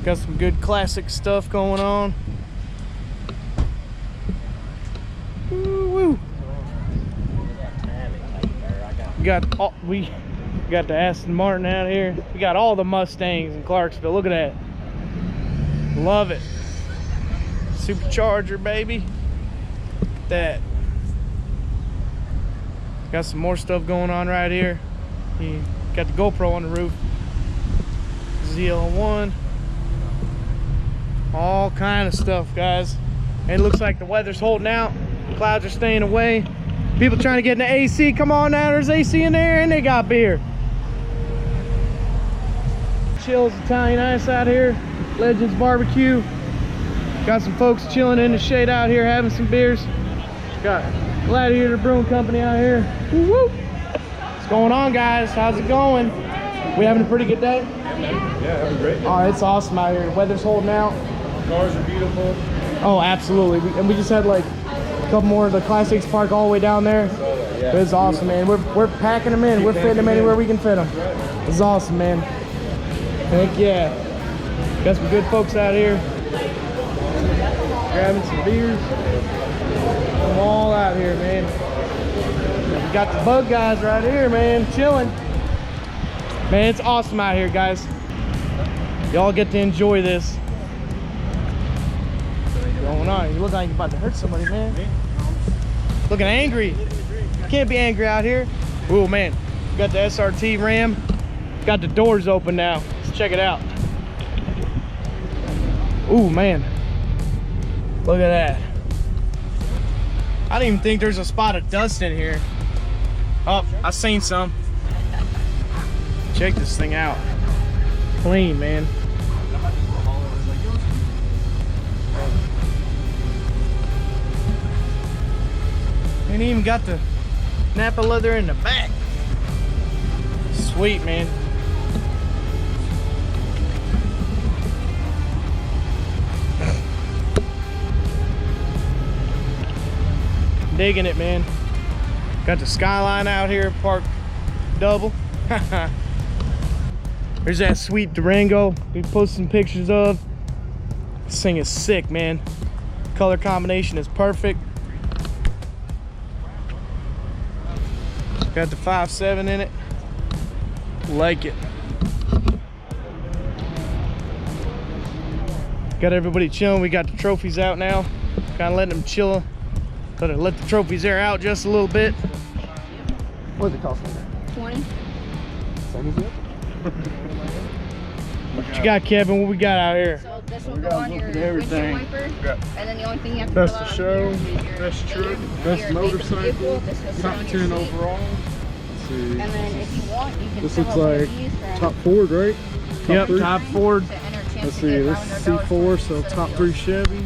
Got some good classic stuff going on. Woo-woo. We got the Aston Martin out here. We got all the Mustangs in Clarksville. Look at that. Love it. Supercharger, baby. That. Got some more stuff going on right here. You got the GoPro on the roof. ZL1. All kind of stuff, guys. And it looks like the weather's holding out. Clouds are staying away. People trying to get in the AC. Come on now, there's AC in there and they got beer. Chill's Italian Ice out here. Legends Barbecue. Got some folks chilling in the shade out here having some beers. Got Gladiator Brewing Company out here. Woo woo. What's going on, guys? How's it going? We having a pretty good day? Yeah, having a great day. Oh, it's awesome out here. The weather's holding out. Cars are beautiful. Oh, absolutely. And we just had like a couple more of the Classics park all the way down there. Yeah. It's awesome, man. We're packing them in. We're fitting them anywhere we can fit them. It's awesome, man. Heck yeah. Got some good folks out here. Grabbing some beers. Come all out here, man. We got the bug guys right here, man. Chilling. Man, it's awesome out here, guys. Y'all get to enjoy this. What's going on? You look like you're about to hurt somebody, man. Looking angry. You can't be angry out here. Oh man, we got the SRT Ram. Got the doors open now. Let's check it out. Oh man, look at that. I didn't even think there's a spot of dust in here. Oh, I seen some. Check this thing out. Clean, man. And even got the Napa leather in the back. Sweet, man. Digging it, man. Got the Skyline out here, parked double. There's that sweet Durango we posted some pictures of. This thing is sick, man. Color combination is perfect. Got the 5.7 in it. Like it. Got everybody chilling. We got the trophies out now. Kind of letting them chill. Let the trophies air out just a little bit. What does it cost? 20. Same as it. What you got, Kevin? What we got out here? So this will go on your windshield wiper, and then the only thing you have to Best fill of out show, is your best name, truck, your best name of the motorcycle, vehicle. This will sit top on 10 your seat. overall. Let's see. And then if you want, you can This fill looks out one like of these from top Ford, right? Yep, three? top Ford. to enter a chance Let's to see, get this $500 is C4, points so instead of top the 3 Chevy,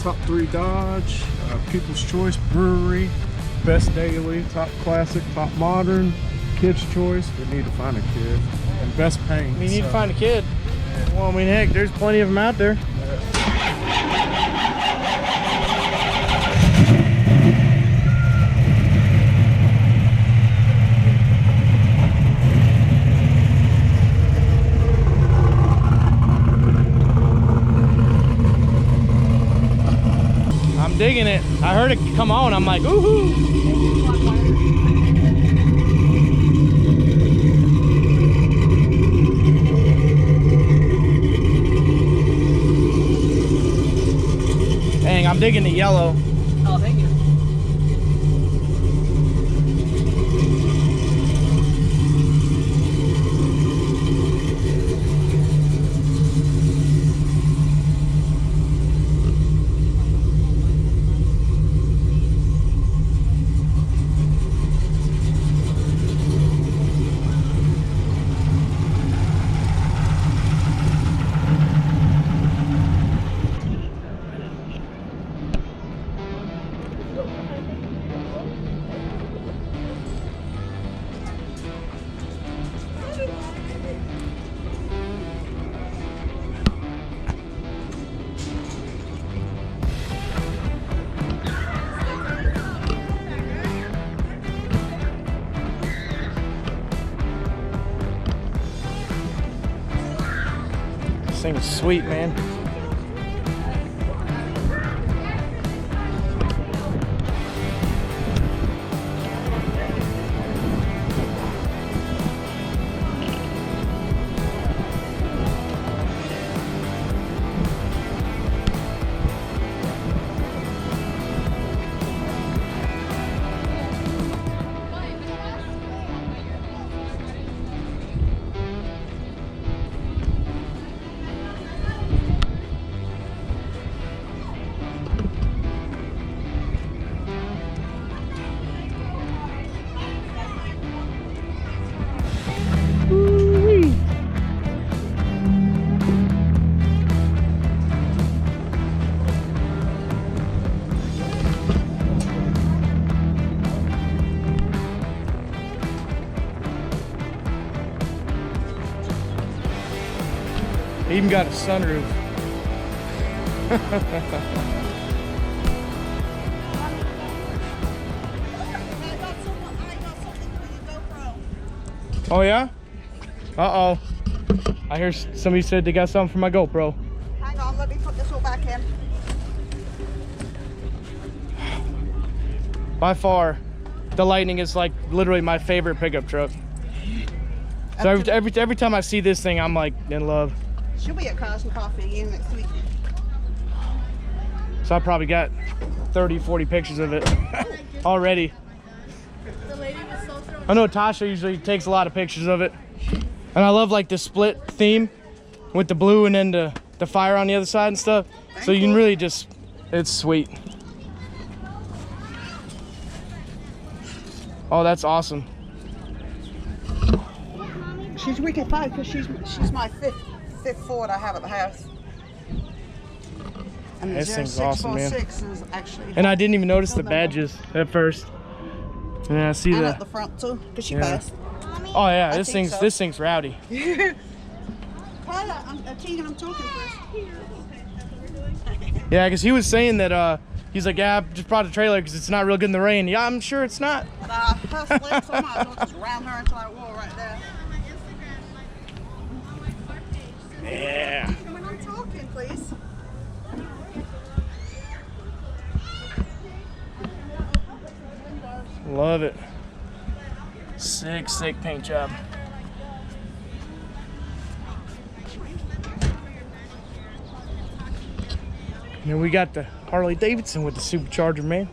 top 3 Dodge, People's Choice Brewery, Best Daily, top Classic, top Modern, Kids Choice. We need to find a kid, and Best Paint. We need to find a kid. Well, I mean, heck, there's plenty of them out there. I'm digging it. I heard it come on. I'm like, ooh. Dang, I'm digging the yellow. Oh, thank you. thing is sweet, man. Even got a sunroof. Oh yeah? Uh-oh. I hear somebody said they got something for my GoPro. Hang on, let me put this all back in. By far, the Lightning is like literally my favorite pickup truck. So every time I see this thing, I'm like in love. She'll be at Cars and Coffee again next week. So I probably got 30, 40 pictures of it already. I know Tasha usually takes a lot of pictures of it. And I love like the split theme with the blue and then the fire on the other side and stuff. So you can really just, it's sweet. Oh, that's awesome. She's wicked fine because she's my fifth Ford I have at the house. And the This thing's awesome, man. 0646 is actually. And I didn't even notice the badges at first. And I see and the at the front too, because she Yeah. passed. Oh yeah, I this think thing's so. this thing's rowdy. Tyler, Tegan, I'm talking first. Yeah, because he was saying that he's like, yeah, I just brought a trailer because it's not real good in the rain. Yeah, I'm sure it's not. Her splits, I might as well just ram her into that wall right there. Yeah. When I'm talking, please. Love it. Sick, sick paint job. And then we got the Harley Davidson with the supercharger, man.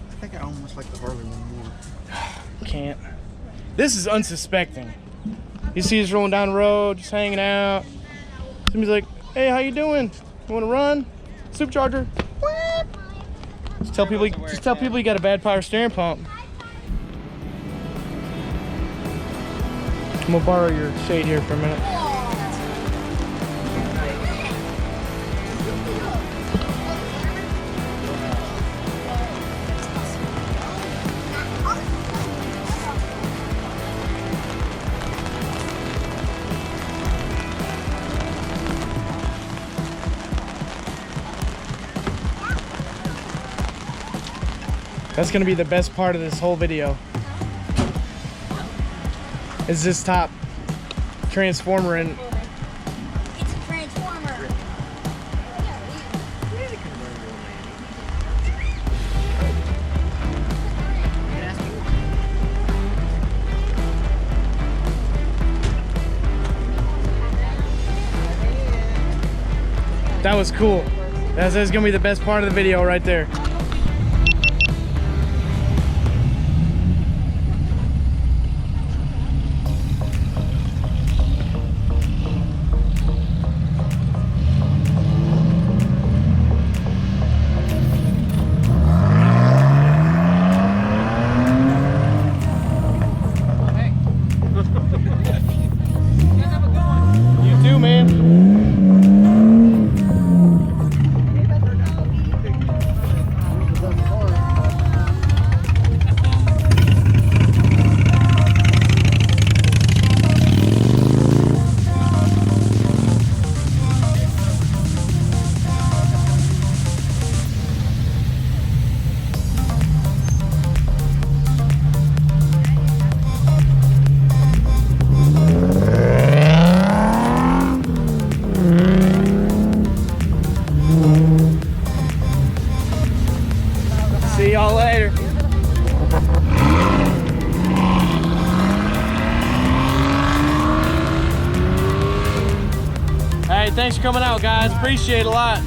I think I almost like the Harley one more. Can't. This is unsuspecting. You see us rolling down the road, just hanging out. Somebody's like, hey, how you doing? You want to run? Supercharger. What? Just tell people you got a bad power steering pump. I'm gonna borrow your shade here for a minute. That's gonna be the best part of this whole video. Is this top transformer and It's a transformer. that was cool. That's gonna be the best part of the video right there. You too, man. See y'all later. Hey, thanks for coming out, guys. Appreciate it a lot.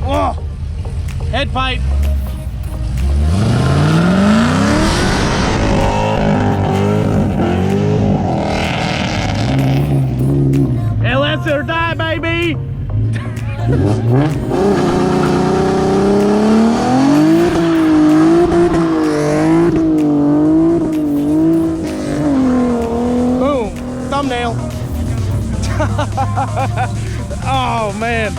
Whoa! Head pipe. LS or die, baby! Boom! Thumbnail. Oh man.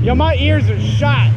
Yo, my ears are shot.